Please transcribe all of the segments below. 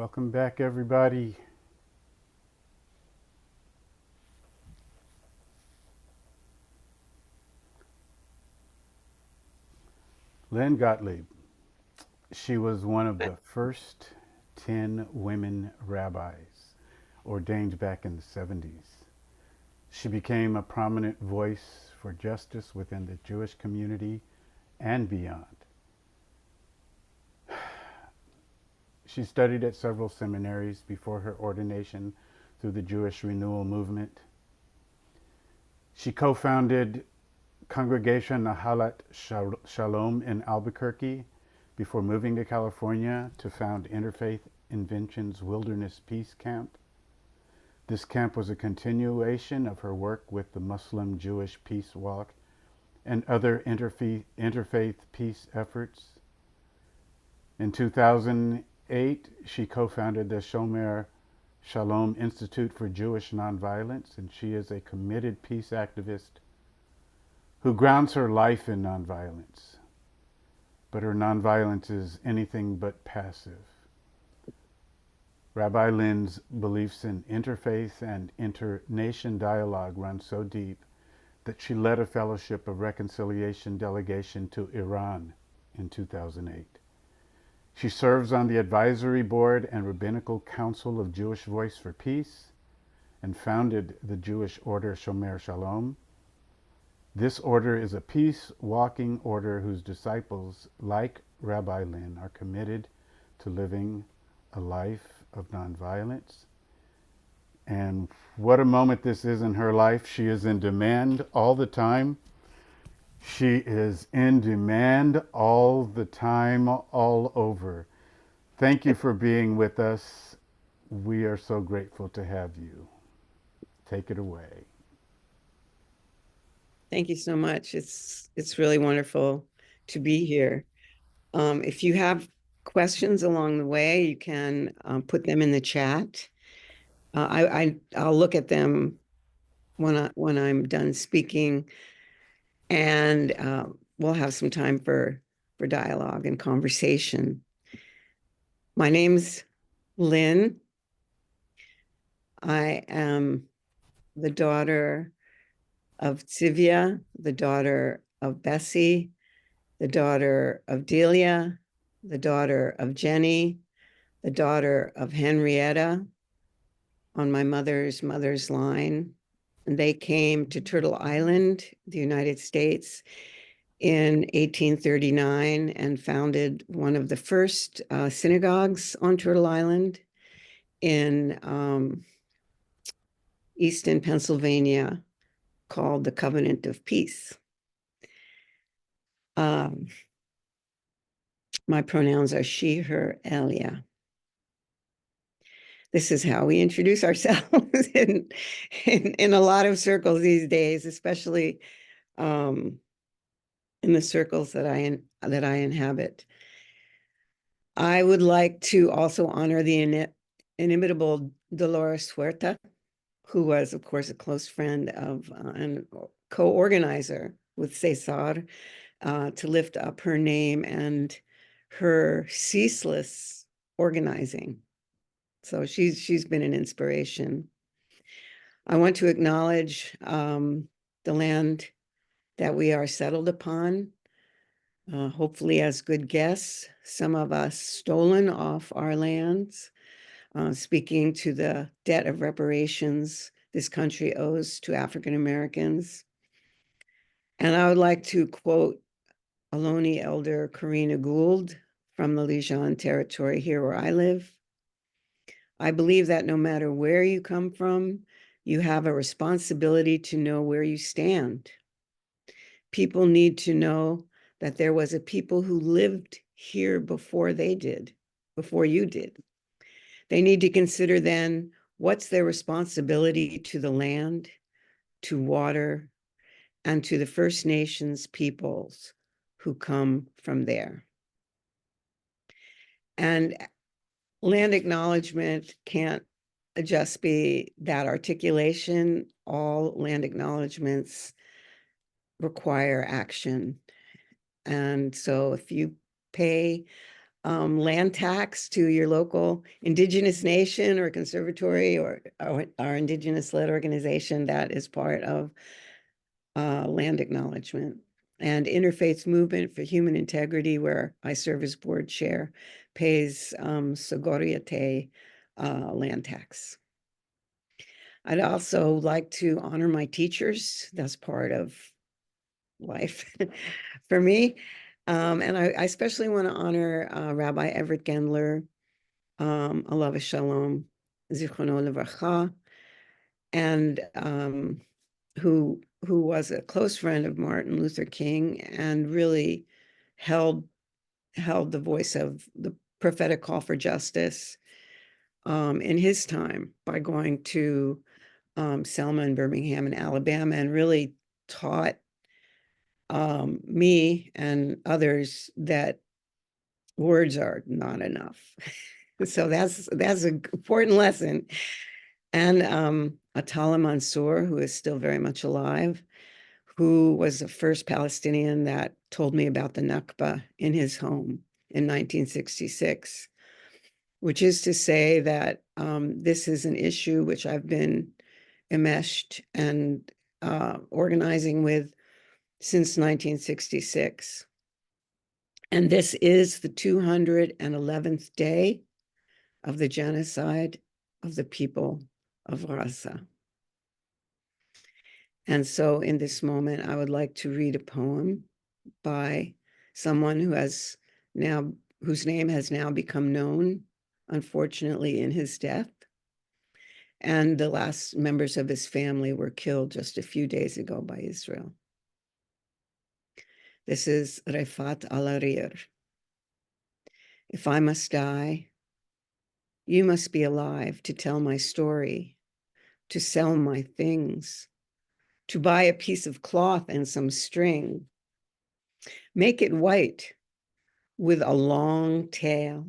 Welcome back, everybody. Lynn Gottlieb. She was one of the first 10 women rabbis ordained back in the 70s. She became a prominent voice for justice within the Jewish community and beyond. She studied at several seminaries before her ordination through the Jewish Renewal Movement. She co-founded Congregation Nahalat Shalom in Albuquerque before moving to California to found Interfaith Inventions Wilderness Peace Camp. This camp was a continuation of her work with the Muslim-Jewish Peace Walk and other interfaith peace efforts. In 2008, she co-founded the Shomer Shalom Institute for Jewish Nonviolence, and she is a committed peace activist who grounds her life in nonviolence. But her nonviolence is anything but passive. Rabbi Lynn's beliefs in interfaith and inter-nation dialogue run so deep that she led a Fellowship of Reconciliation delegation to Iran in 2008. She serves on the Advisory Board and Rabbinical Council of Jewish Voice for Peace and founded the Jewish Order Shomer Shalom. This order is a peace-walking order whose disciples, like Rabbi Lynn, are committed to living a life of nonviolence. And what a moment this is in her life. She is in demand all the time. She is in demand all the time, all over. Thank you for being with us. We are so grateful to have you. Take it away. Thank you so much. It's really wonderful to be here. If you have questions along the way, you can put them in the chat. I'll look at them when I'm done speaking, and we'll have some time for dialogue and conversation. My name's Lynn. I am the daughter of Tzivia, the daughter of Bessie, the daughter of Delia, the daughter of Jenny, the daughter of Henrietta on my mother's line. And they came to Turtle Island, the United States, in 1839 and founded one of the first synagogues on Turtle Island in Easton, Pennsylvania, called the Covenant of Peace. My pronouns are she, her, Elia. This is how we introduce ourselves in a lot of circles these days, especially in the circles that I inhabit. I would like to also honor the inimitable Dolores Huerta, who was, of course, a close friend of and co-organizer with Cesar, to lift up her name and her ceaseless organizing. So she's been an inspiration. I want to acknowledge the land that we are settled upon, hopefully as good guests, some of us stolen off our lands, speaking to the debt of reparations this country owes to African Americans. And I would like to quote Ohlone Elder Karina Gould from the Lijan territory here where I live. I believe that no matter where you come from, you have a responsibility to know where you stand. People need to know that there was a people who lived here before they did, before you did. They need to consider then what's their responsibility to the land, to water, and to the First Nations peoples who come from there. And land acknowledgement can't just be that articulation. All land acknowledgements require action. And so if you pay land tax to your local indigenous nation or conservatory or our indigenous-led organization that is part of land acknowledgement. And Interfaith Movement for Human Integrity, where I serve as board chair, pays Sogoriate land tax. I'd also like to honor my teachers. That's part of life for me. And I especially want to honor Rabbi Everett Gendler, Alav Shalom, Zichrono Levracha, and who was a close friend of Martin Luther King and really held the voice of the prophetic call for justice in his time by going to Selma and Birmingham and Alabama, and really taught me and others that words are not enough. So that's an important lesson. And Atala Mansour, who is still very much alive, who was the first Palestinian that told me about the Nakba in his home in 1966, which is to say that this is an issue which I've been enmeshed and organizing with since 1966. And this is the 211th day of the genocide of the people of Gaza. And so in this moment, I would like to read a poem by someone whose name has now become known, unfortunately, in his death. And the last members of his family were killed just a few days ago by Israel. This is Refat al-Arir. If I must die, you must be alive to tell my story, to sell my things, to buy a piece of cloth and some string. Make it white with a long tail,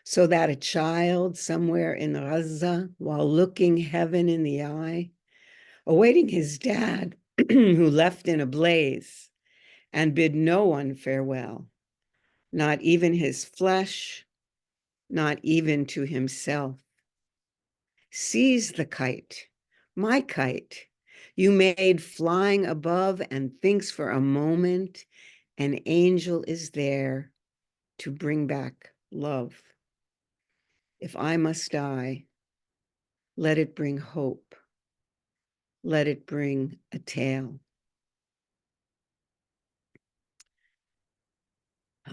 so that a child somewhere in Gaza, while looking heaven in the eye, awaiting his dad, who left in a blaze and bid no one farewell, not even his flesh, not even to himself, sees the kite, my kite, you made flying above, and thinks for a moment an angel is there to bring back love. If I must die, let it bring hope. Let it bring a tale.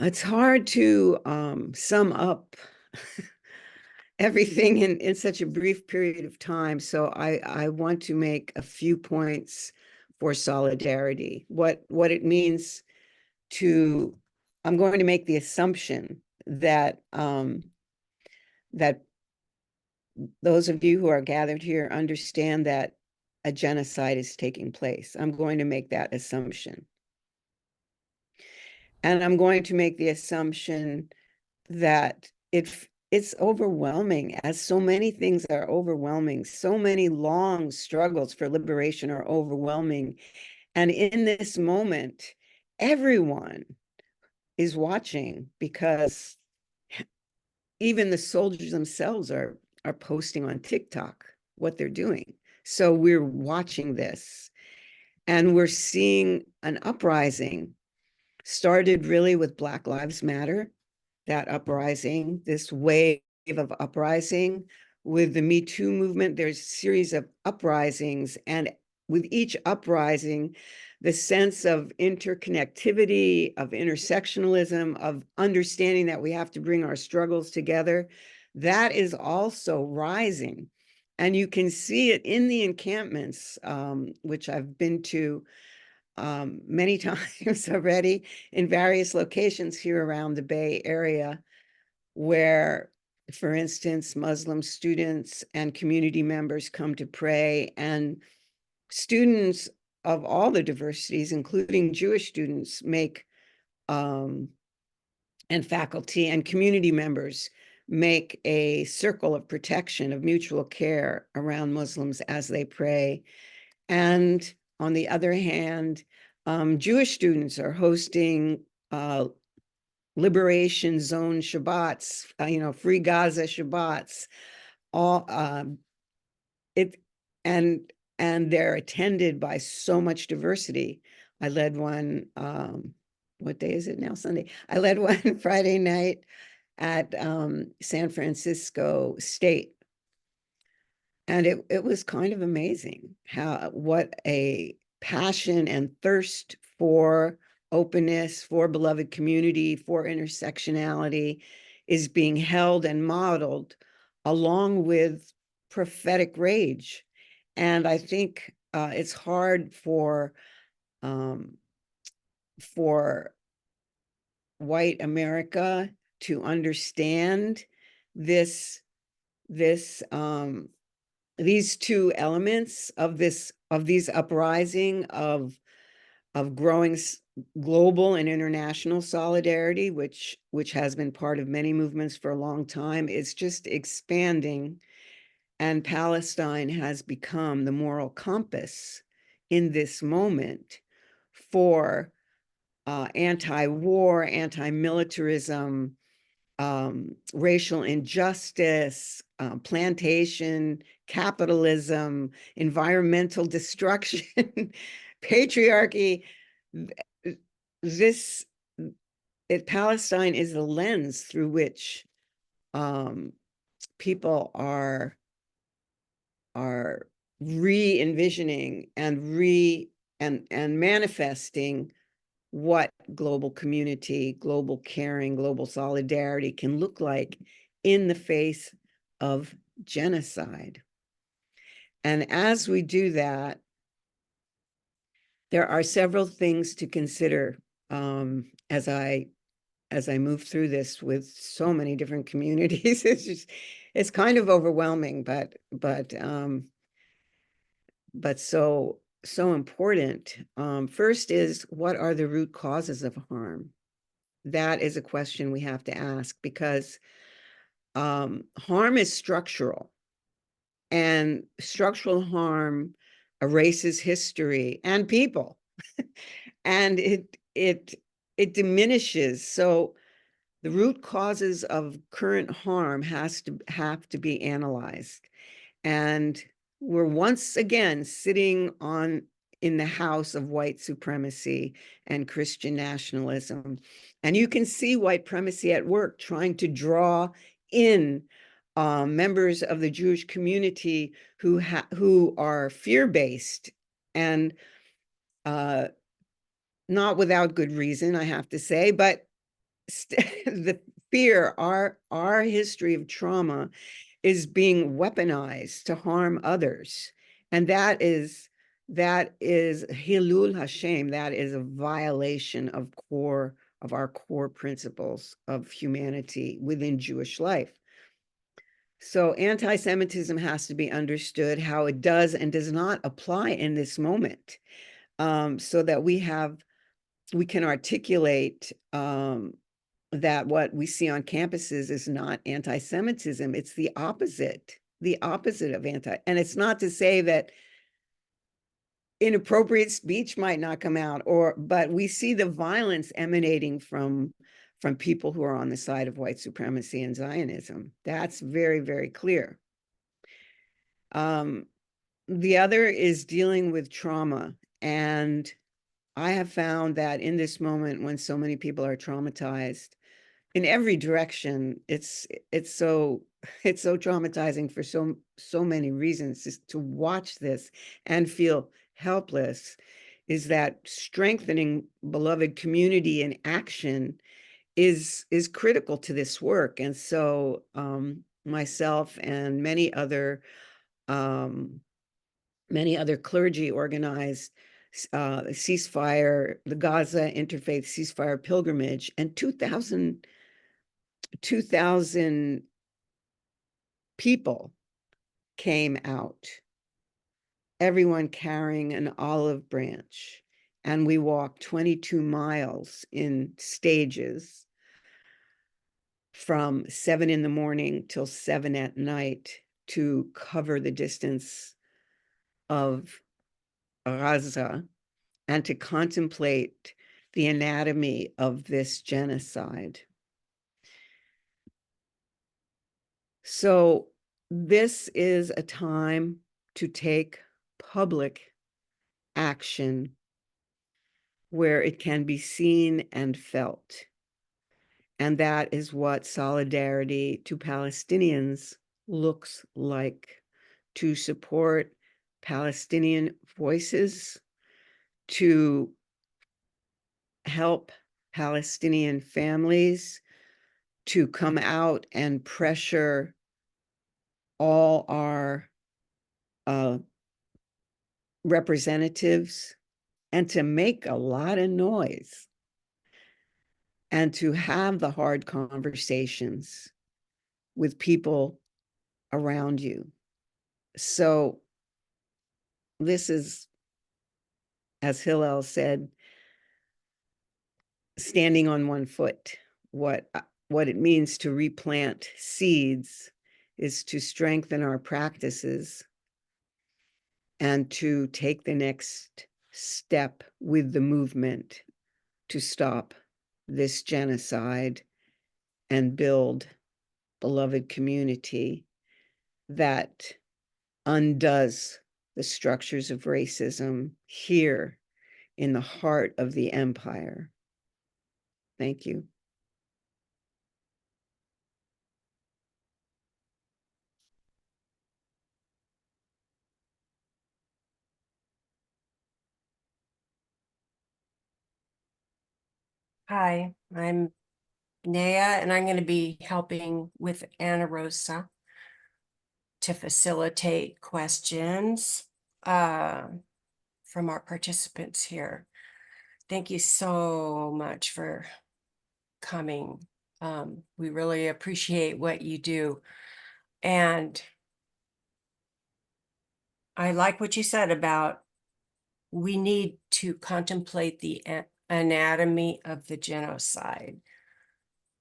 It's hard to sum up everything in such a brief period of time. So I want to make a few points for solidarity. What it means to, I'm going to make the assumption that that those of you who are gathered here understand that a genocide is taking place. I'm going to make that assumption. And I'm going to make the assumption that it's overwhelming, as so many things are overwhelming. So many long struggles for liberation are overwhelming. And in this moment, everyone is watching, because even the soldiers themselves are posting on TikTok what they're doing. So we're watching this, and we're seeing an uprising. Started really with Black Lives Matter, that uprising, this wave of uprising. With the Me Too movement, there's a series of uprisings, and with each uprising, the sense of interconnectivity, of intersectionalism, of understanding that we have to bring our struggles together, that is also rising. And you can see it in the encampments, which I've been to many times already in various locations here around the Bay Area, where, for instance, Muslim students and community members come to pray, and students of all the diversities, including Jewish students, and faculty and community members make a circle of protection, of mutual care around Muslims as they pray. And on the other hand, Jewish students are hosting liberation zone Shabbats, free Gaza Shabbats, all it and they're attended by so much diversity. I led one, what day is it now? Sunday. I led one Friday night at San Francisco State. And it was kind of amazing what a passion and thirst for openness, for beloved community, for intersectionality is being held and modeled along with prophetic rage. And I think it's hard for white America to understand this these two elements of these uprising of growing global and international solidarity, which has been part of many movements for a long time, is just expanding. And Palestine has become the moral compass in this moment for anti-war, anti-militarism, racial injustice, plantation capitalism, environmental destruction, patriarchy. Palestine is the lens through which people are re-envisioning and manifesting what global community, global caring, global solidarity can look like in the face of genocide. And as we do that, there are several things to consider as I move through this with so many different communities. It's kind of overwhelming, but so important. First is, what are the root causes of harm? That is a question we have to ask, because harm is structural, and structural harm erases history and people, and it diminishes. So the root causes of current harm have to be analyzed. And we're once again sitting in the house of white supremacy and Christian nationalism. And you can see white supremacy at work, trying to draw in members of the Jewish community who are fear-based, and not without good reason, I have to say, but the fear, our history of trauma is being weaponized to harm others. And that is Hilul Hashem. That is a violation of our core principles of humanity within Jewish life. So anti-Semitism has to be understood, how it does and does not apply in this moment, so that we can articulate that what we see on campuses is not anti-Semitism. It's the opposite of and it's not to say that inappropriate speech might not come out, but we see the violence emanating from people who are on the side of white supremacy and Zionism. That's very, very clear. The other is dealing with trauma. And I have found that in this moment, when so many people are traumatized in every direction, it's so traumatizing for so many reasons. Just to watch this and feel helpless, is that strengthening beloved community in action is critical to this work. And so myself and many other clergy organized ceasefire, the Gaza Interfaith Ceasefire Pilgrimage, and 2,000 people came out, everyone carrying an olive branch. And we walked 22 miles in stages from 7 in the morning till 7 at night to cover the distance of Gaza and to contemplate the anatomy of this genocide. So this is a time to take public action where it can be seen and felt. And that is what solidarity to Palestinians looks like, to support Palestinian voices, to help Palestinian families, to come out and pressure all our representatives, and to make a lot of noise, and to have the hard conversations with people around you. So this is, as Hillel said, standing on one foot. What it means to replant seeds is to strengthen our practices and to take the next step with the movement to stop this genocide and build beloved community that undoes the structures of racism here in the heart of the empire. Thank you. Hi, I'm Nea, and I'm going to be helping with Anna Rosa to facilitate questions from our participants here. Thank you so much for coming. We really appreciate what you do. And I like what you said about we need to contemplate the anatomy of the genocide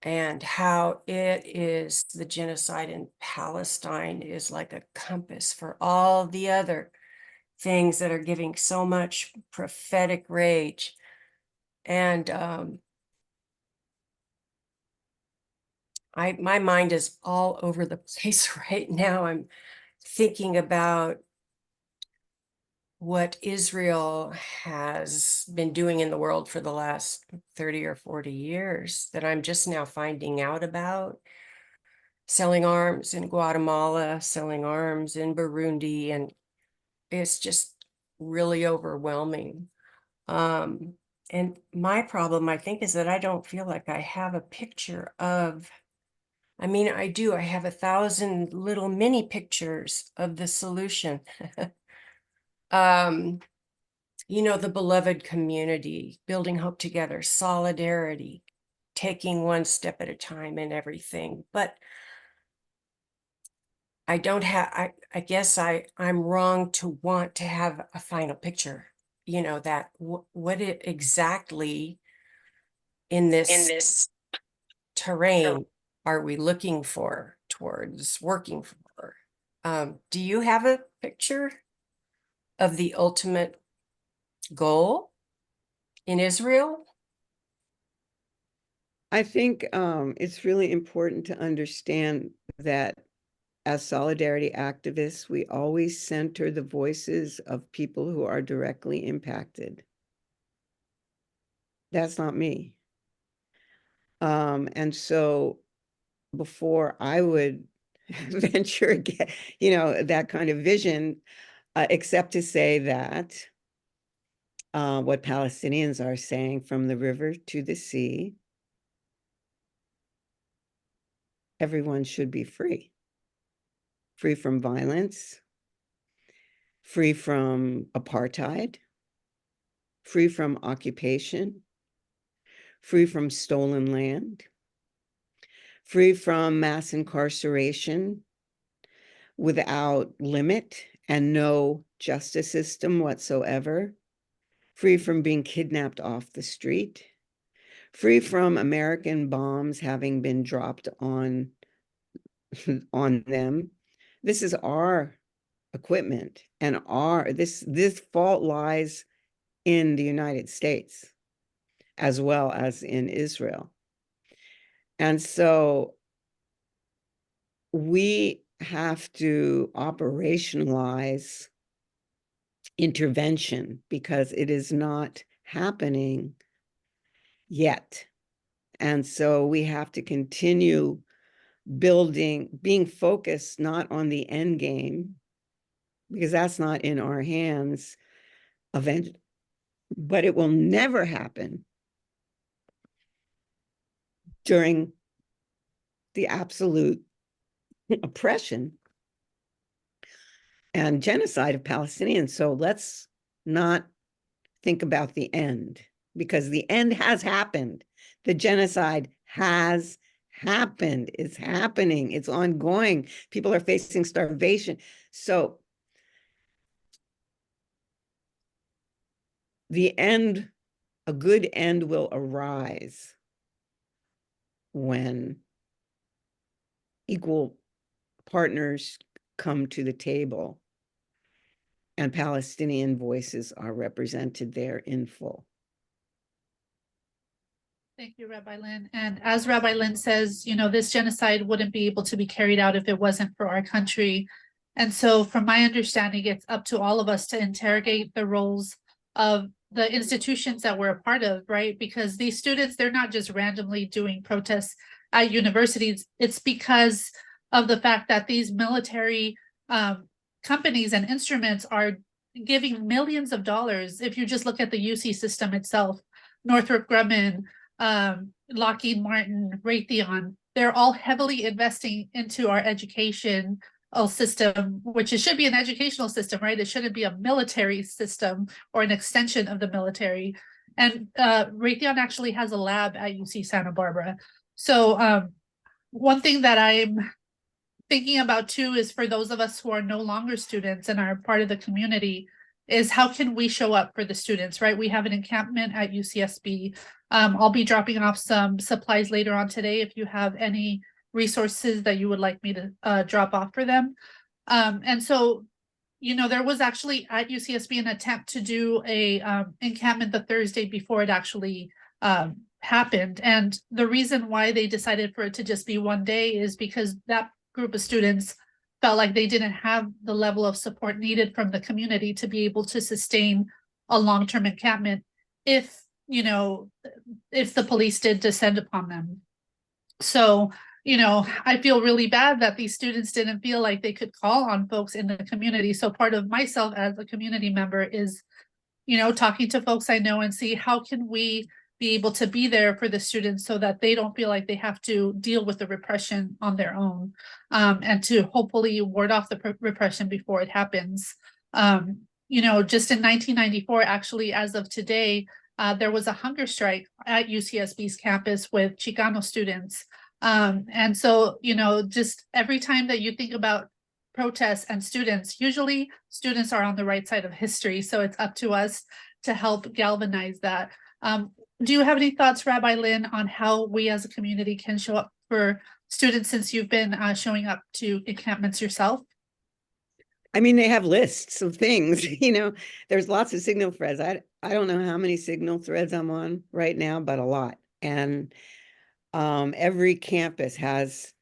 and how it is the genocide in Palestine is like a compass for all the other things that are giving so much prophetic rage. And my mind is all over the place right now. I'm thinking about what Israel has been doing in the world for the last 30 or 40 years that I'm just now finding out about. Selling arms in Guatemala, selling arms in Burundi, and it's just really overwhelming. And my problem, I think, is that I don't feel like I have a picture of, I mean, I do, I have 1,000 little mini pictures of the solution. You know, the beloved community, building hope together, solidarity, taking one step at a time and everything. But I don't have, I guess I'm wrong to want to have a final picture, you know, that what it exactly in this terrain are we looking for towards working for? Do you have a picture of the ultimate goal in Israel? I think it's really important to understand that as solidarity activists, we always center the voices of people who are directly impacted. That's not me. And so before I would venture, that kind of vision, except to say that what Palestinians are saying from the river to the sea, everyone should be free. Free from violence, free from apartheid, free from occupation, free from stolen land, free from mass incarceration without limit and no justice system whatsoever, free from being kidnapped off the street, free from American bombs having been dropped on them. This is our equipment, and this fault lies in the United States. as well as in Israel. And so we have to operationalize intervention because it is not happening yet. And so we have to continue being focused not on the end game, because that's not in our hands, but it will never happen during the absolute oppression and genocide of Palestinians. So let's not think about the end, because the end has happened. The genocide has happened. It's happening. It's ongoing. People are facing starvation. So the end, a good end will arise when equal partners come to the table and Palestinian voices are represented there in full. Thank you, Rabbi Lynn. And as Rabbi Lynn says, you know, this genocide wouldn't be able to be carried out if it wasn't for our country. And so from my understanding, it's up to all of us to interrogate the roles of the institutions that we're a part of, right? Because these students, they're not just randomly doing protests at universities. It's because of the fact that these military companies and instruments are giving millions of dollars. If you just look at the UC system itself, Northrop Grumman, Lockheed Martin, Raytheon, they're all heavily investing into our educational system, which it should be an educational system, right? It shouldn't be a military system or an extension of the military. And Raytheon actually has a lab at UC Santa Barbara. So one thing that I'm thinking about too is for those of us who are no longer students and are part of the community, is how can we show up for the students, right? We have an encampment at UCSB. I'll be dropping off some supplies later on today if you have any resources that you would like me to drop off for them. And so, you know, there was actually at UCSB an attempt to do a encampment the Thursday before it actually happened. And the reason why they decided for it to just be one day is because that group of students felt like they didn't have the level of support needed from the community to be able to sustain a long-term encampment if, you know, if the police did descend upon them. So, you know, I feel really bad that these students didn't feel like they could call on folks in the community. So part of myself as a community member is, you know, talking to folks I know and see how can we be able to be there for the students so that they don't feel like they have to deal with the repression on their own, and to hopefully ward off the repression before it happens. You know, just in 1994, actually, as of today, there was a hunger strike at UCSB's campus with Chicano students. And so, you know, just every time that you think about protests and students, usually students are on the right side of history. So it's up to us to help galvanize that. Do you have any thoughts, Rabbi Lynn, on how we as a community can show up for students since you've been showing up to encampments yourself? I mean, they have lists of things, you know, there's lots of signal threads. I don't know how many signal threads I'm on right now, but a lot. And every campus has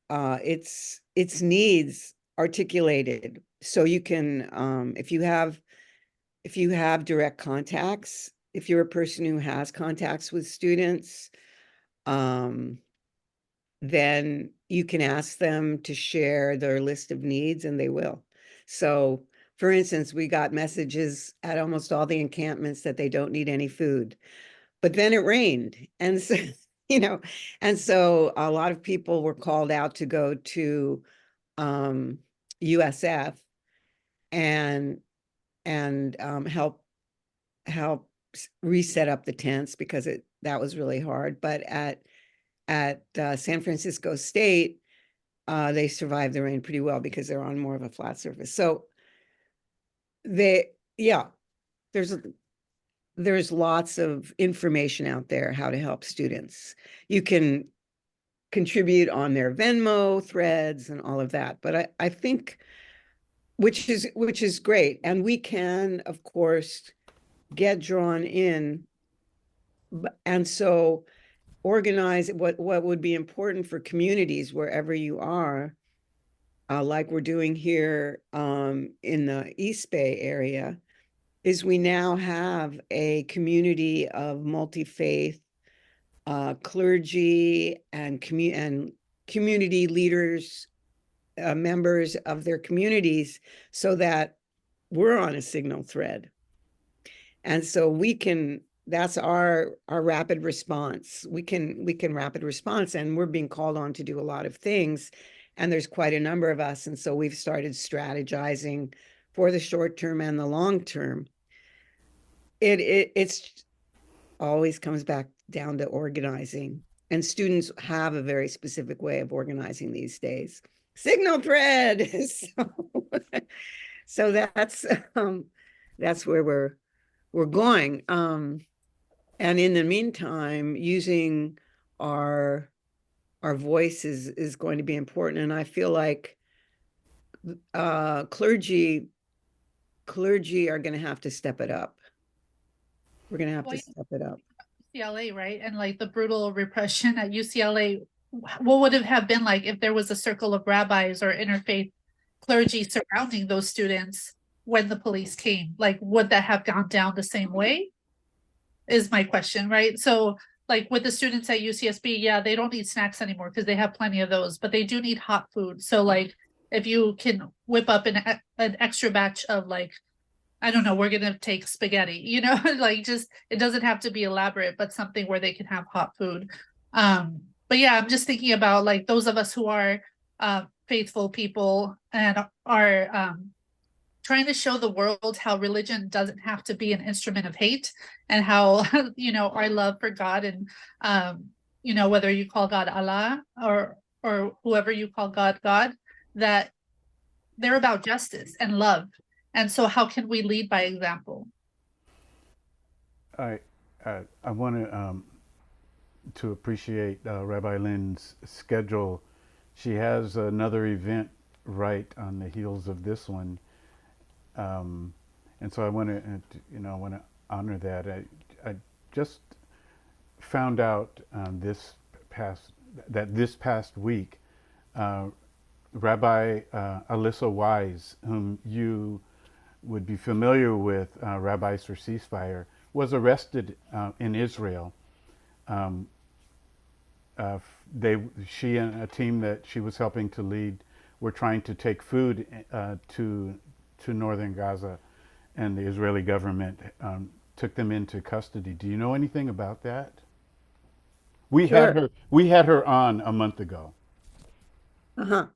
its needs articulated. So you can, if you have direct contacts, if you're a person who has contacts with students, then you can ask them to share their list of needs and they will. So for instance, we got messages at almost all the encampments that they don't need any food, but then it rained. And so, you know, and so a lot of people were called out to go to USF and help reset up the tents because that was really hard. But at San Francisco State, they survived the rain pretty well because they're on more of a flat surface. So there's lots of information out there how to help students. You can contribute on their Venmo threads and all of that. But I think, which is great. And we can, of course, get drawn in And so organize what would be important for communities wherever you are, like we're doing here in the East Bay area, is we now have a community of multi-faith clergy and community leaders, members of their communities, so that we're on a signal thread. And so we can, that's our rapid response. We can rapid response, and we're being called on to do a lot of things. And there's quite a number of us. And so we've started strategizing for the short term and the long term. It's always comes back down to organizing. And students have a very specific way of organizing these days. Signal thread. So that's where we're going. And in the meantime, using our voice is going to be important. And I feel like clergy are going to have to step it up. We're going to have to step it up. UCLA, right? And like the brutal repression at UCLA, what would it have been like if there was a circle of rabbis or interfaith clergy surrounding those students when the police came? Like, would that have gone down the same way? Is my question, right? So like with the students at UCSB, yeah, they don't need snacks anymore because they have plenty of those, but they do need hot food. So like if you can whip up an extra batch of like, I don't know, we're gonna take spaghetti, you know, like just it doesn't have to be elaborate, but something where they can have hot food. But yeah, I'm just thinking about like those of us who are faithful people and are trying to show the world how religion doesn't have to be an instrument of hate, and how you know, our love for God, and you know, whether you call God Allah or whoever you call God, that they're about justice and love. And so how can we lead by example? I want to appreciate Rabbi Lynn's schedule. She has another event right on the heels of this one, and so I want to honor that. I just found out this past week, Rabbi Alyssa Wise, whom you would be familiar with, Rabbis for Ceasefire, was arrested in Israel. She and a team that she was helping to lead were trying to take food to northern Gaza, and the Israeli government took them into custody. Do you know anything about that? We Sure. had her on a month ago. Uh-huh.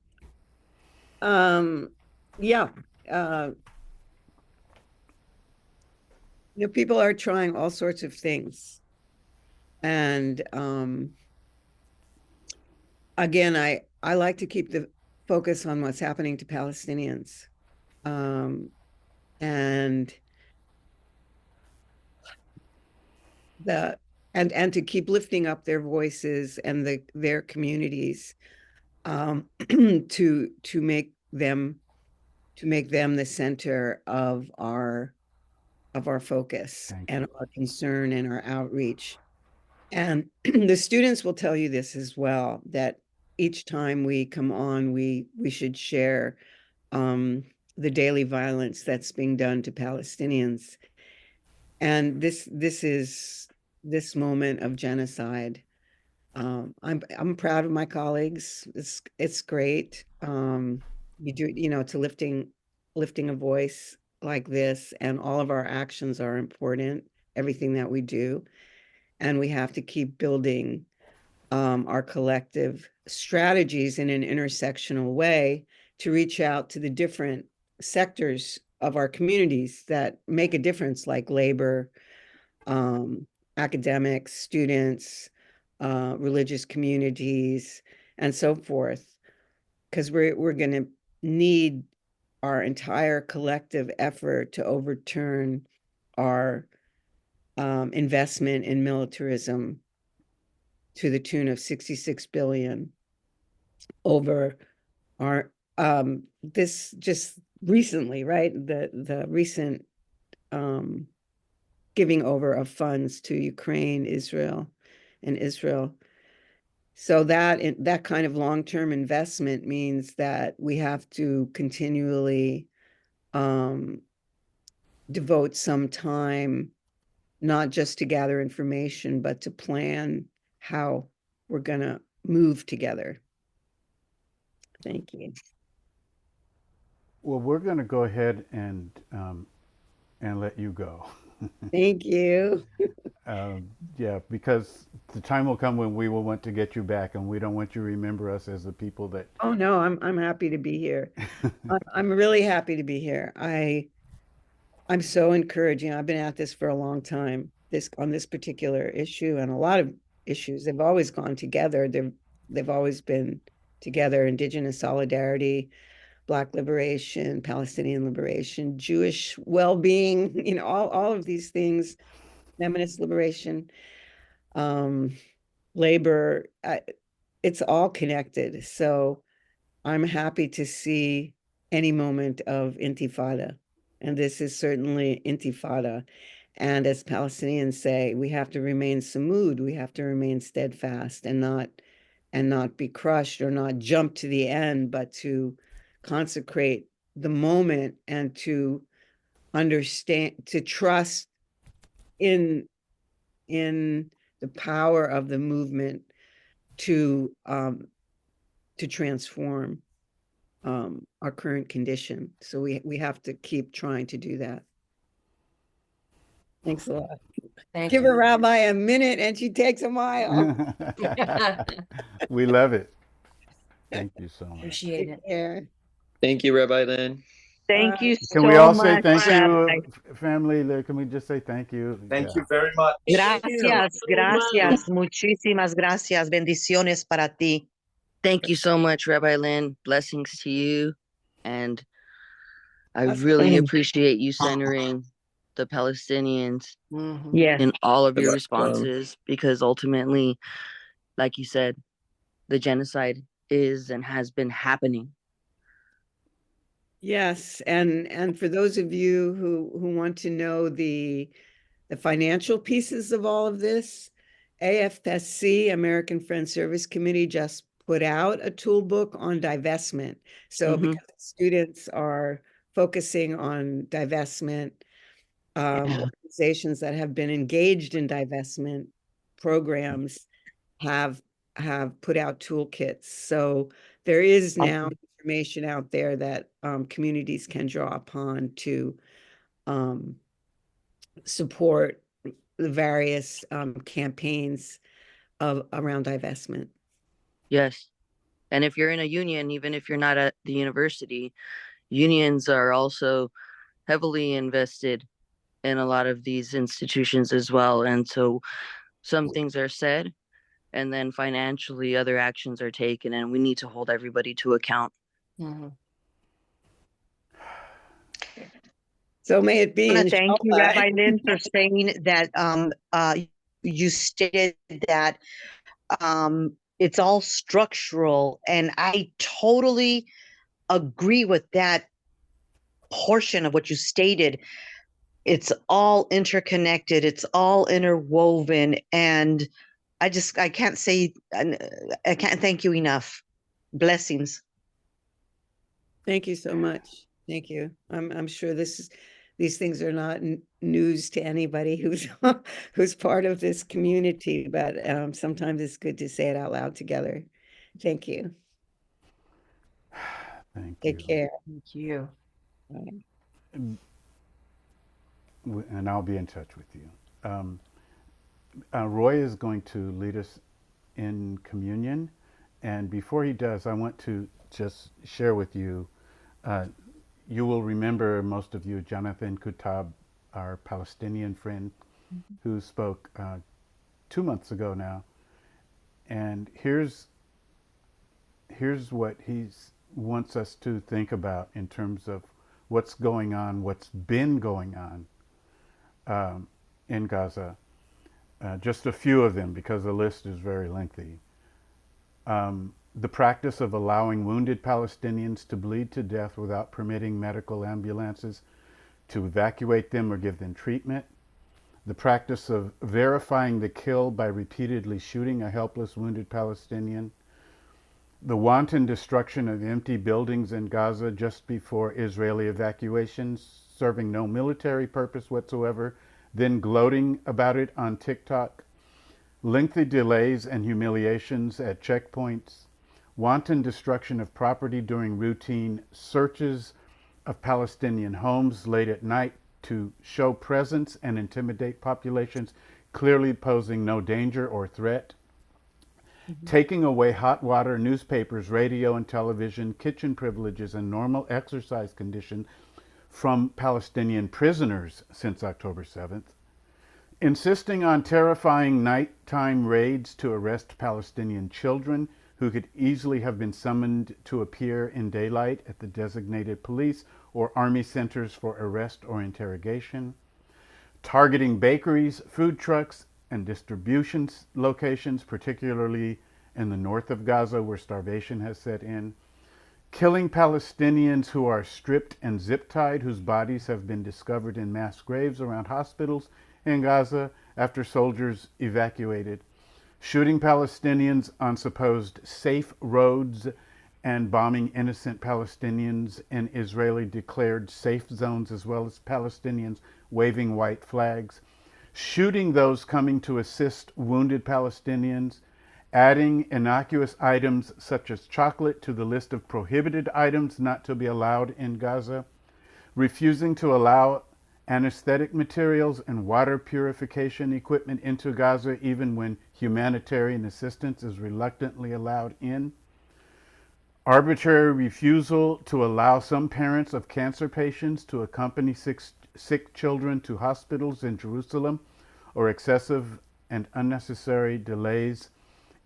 Yeah. You know, people are trying all sorts of things. And again, I like to keep the focus on what's happening to Palestinians. And to keep lifting up their voices and their communities, to make them the center of our focus and our concern and our outreach. And the students will tell you this as well, that each time we come on, we should share the daily violence that's being done to Palestinians. And this moment of genocide. I'm proud of my colleagues. It's great. You do, you know, to lifting a voice like this, and all of our actions are important, everything that we do. And we have to keep building our collective strategies in an intersectional way to reach out to the different sectors of our communities that make a difference, like labor, academics, students, religious communities, and so forth. Because we're going to need our entire collective effort to overturn our investment in militarism to the tune of 66 billion over our this just recently, right? The recent giving over of funds to Ukraine, Israel, and Israel. So that kind of long-term investment means that we have to continually devote some time, not just to gather information, but to plan how we're going to move together. Thank you. Well, we're going to go ahead and let you go. Thank you. Yeah, because the time will come when we will want to get you back, and we don't want you to remember us as the people that. Oh no, I'm happy to be here. I'm really happy to be here. I'm so encouraging. I've been at this for a long time, on this particular issue and a lot of issues. They've always gone together. They've always been together. Indigenous solidarity, Black liberation, Palestinian liberation, Jewish well-being, all of these things, feminist liberation, labor, it's all connected. So I'm happy to see any moment of intifada. And this is certainly intifada. And as Palestinians say, we have to remain samud, we have to remain steadfast and not be crushed or not jump to the end, but to consecrate the moment and to understand, to trust in the power of the movement to transform our current condition. So we have to keep trying to do that. Thanks a lot. Thank Give you. a rabbi a minute and she takes a mile. We love it. Thank you so much. Appreciate it. Take care. Thank you, Rabbi Lynn. Thank Bye. you Can we so all say much, thank Rabbi. you, family? Can we just say thank you? Thank you very much. Gracias, gracias, muchísimas gracias. Bendiciones para ti. Thank you so much, Rabbi Lynn. Blessings to you. And I That's really fine. appreciate you centering the Palestinians Mhm. Yes, in all of your Welcome. responses, because ultimately, like you said, the genocide is and has been happening. Yes, and for those of you who want to know the financial pieces of all of this, AFSC, American Friends Service Committee, just put out a toolbook on divestment. So Mhm. because students are focusing on divestment, organizations that have been engaged in divestment programs have put out toolkits. So there is now information out there that communities can draw upon to support the various campaigns around divestment. Yes. And if you're in a union, even if you're not at the university, unions are also heavily invested in a lot of these institutions as well. And so some things are said, and then financially other actions are taken, and we need to hold everybody to account. Mhm. So may it be. I want to thank you, Inshallah. Rabbi Lynn, for saying that you stated that it's all structural, and I totally agree with that portion of what you stated. It's all interconnected, it's all interwoven, and I can't say, I can't thank you enough. Blessings. Thank you so much. Thank you. I'm sure these things are not news to anybody who's who's part of this community, but sometimes it's good to say it out loud together. Thank you. Thank Take you. care. Thank you. Bye. And I'll be in touch with you. Roy is going to lead us in communion. And before he does, I want to just share with you, you will remember, most of you, Jonathan Kutab, our Palestinian friend, who spoke 2 months ago now. And here's what he wants us to think about in terms of what's going on, what's been going on in Gaza. Just a few of them, because the list is very lengthy. The practice of allowing wounded Palestinians to bleed to death without permitting medical ambulances to evacuate them or give them treatment. the practice of verifying the kill by repeatedly shooting a helpless wounded Palestinian, the wanton destruction of empty buildings in Gaza just before Israeli evacuations, serving no military purpose whatsoever, then gloating about it on TikTok, lengthy delays and humiliations at checkpoints, wanton destruction of property during routine searches of Palestinian homes late at night to show presence and intimidate populations clearly posing no danger or threat, taking away hot water, newspapers, radio and television, kitchen privileges, and normal exercise conditions from Palestinian prisoners since October 7th, insisting on terrifying nighttime raids to arrest Palestinian children who could easily have been summoned to appear in daylight at the designated police or army centers for arrest or interrogation, targeting bakeries, food trucks, and distribution locations, particularly in the north of Gaza where starvation has set in, killing Palestinians who are stripped and zip-tied, whose bodies have been discovered in mass graves around hospitals in Gaza after soldiers evacuated, shooting Palestinians on supposed safe roads and bombing innocent Palestinians in Israeli declared safe zones, as well as Palestinians waving white flags, shooting those coming to assist wounded Palestinians, adding innocuous items such as chocolate to the list of prohibited items not to be allowed in Gaza, refusing to allow anesthetic materials and water purification equipment into Gaza even when humanitarian assistance is reluctantly allowed in, arbitrary refusal to allow some parents of cancer patients to accompany sick children to hospitals in Jerusalem, or excessive and unnecessary delays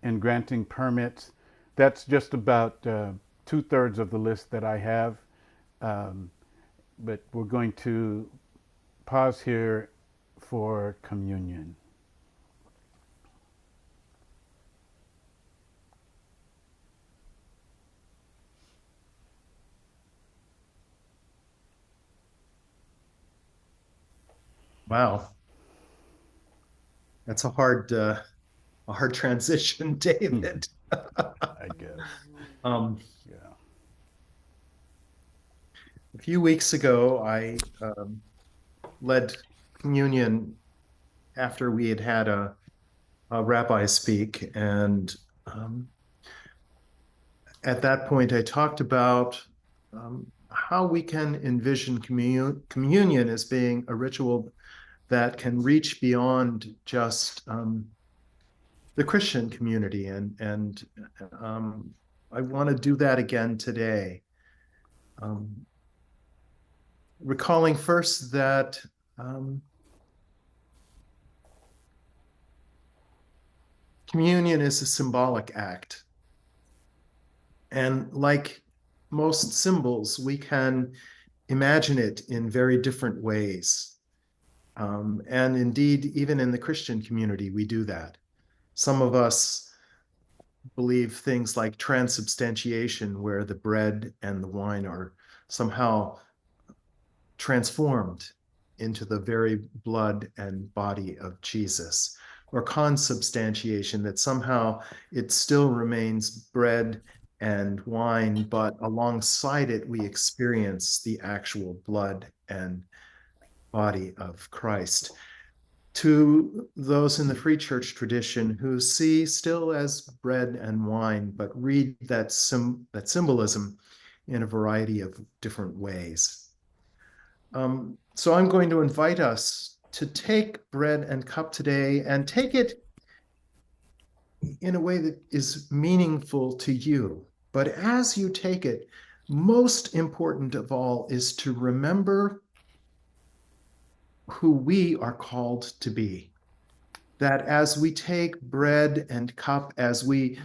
in granting permits. That's just about 2/3 of the list that I have. But we're going to pause here for communion. Wow. That's a hard transition, David. I guess. Yeah. A few weeks ago, I led communion after we had had a rabbi speak, and at that point, I talked about how we can envision communion as being a ritual that can reach beyond just the Christian community, and I want to do that again today. Recalling first that communion is a symbolic act. And like most symbols, we can imagine it in very different ways. And indeed, even in the Christian community, we do that. Some of us believe things like transubstantiation, where the bread and the wine are somehow transformed into the very blood and body of Jesus, or consubstantiation, that somehow it still remains bread and wine, but alongside it, we experience the actual blood and body of Christ. To those in the Free Church tradition who see still as bread and wine, but read that symbolism in a variety of different ways. So I'm going to invite us to take bread and cup today and take it in a way that is meaningful to you. But as you take it, most important of all is to remember who we are called to be. That as we take bread and cup, as we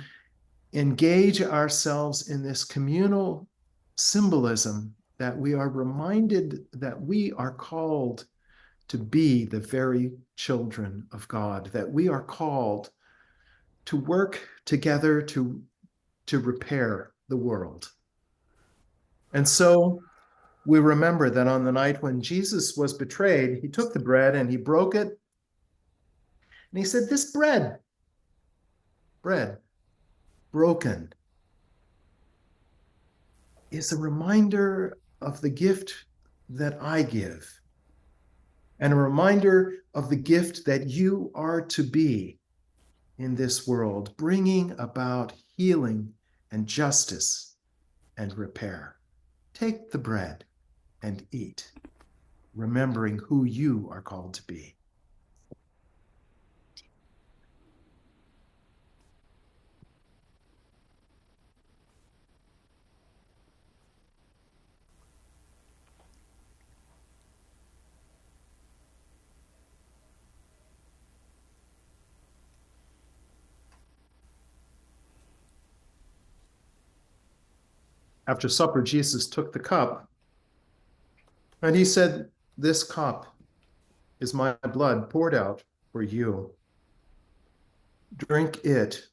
engage ourselves in this communal symbolism, that we are reminded that we are called to be the very children of God, that we are called to work together to repair the world. And so we remember that on the night when Jesus was betrayed, he took the bread and he broke it And he said, this bread, broken, is a reminder of the gift that I give, and a reminder of the gift that you are to be in this world, bringing about healing and justice and repair. Take the bread and eat, remembering who you are called to be. After supper, Jesus took the cup and he said, this cup is my blood poured out for you. Drink it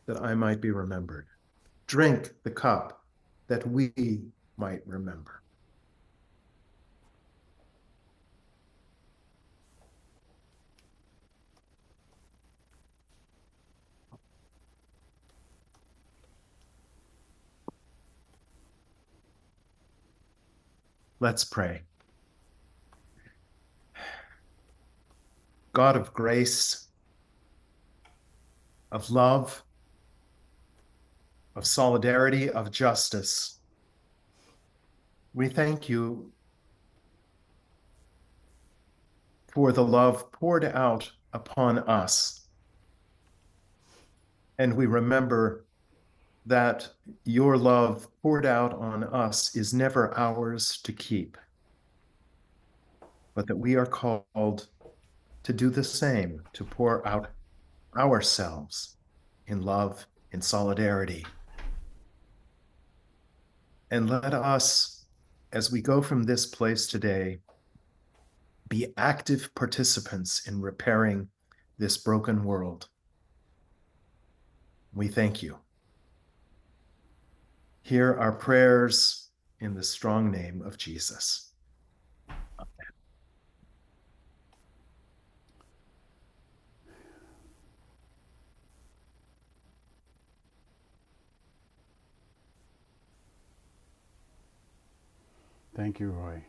that I might be remembered. Drink the cup that we might remember. Let's pray. God of grace, of love, of solidarity, of justice, we thank you for the love poured out upon us. And we remember that your love poured out on us is never ours to keep, but that we are called to do the same, to pour out ourselves in love, in solidarity. And let us, as we go from this place today, be active participants in repairing this broken world. We thank you. Hear our prayers in the strong name of Jesus. Thank you, Roy.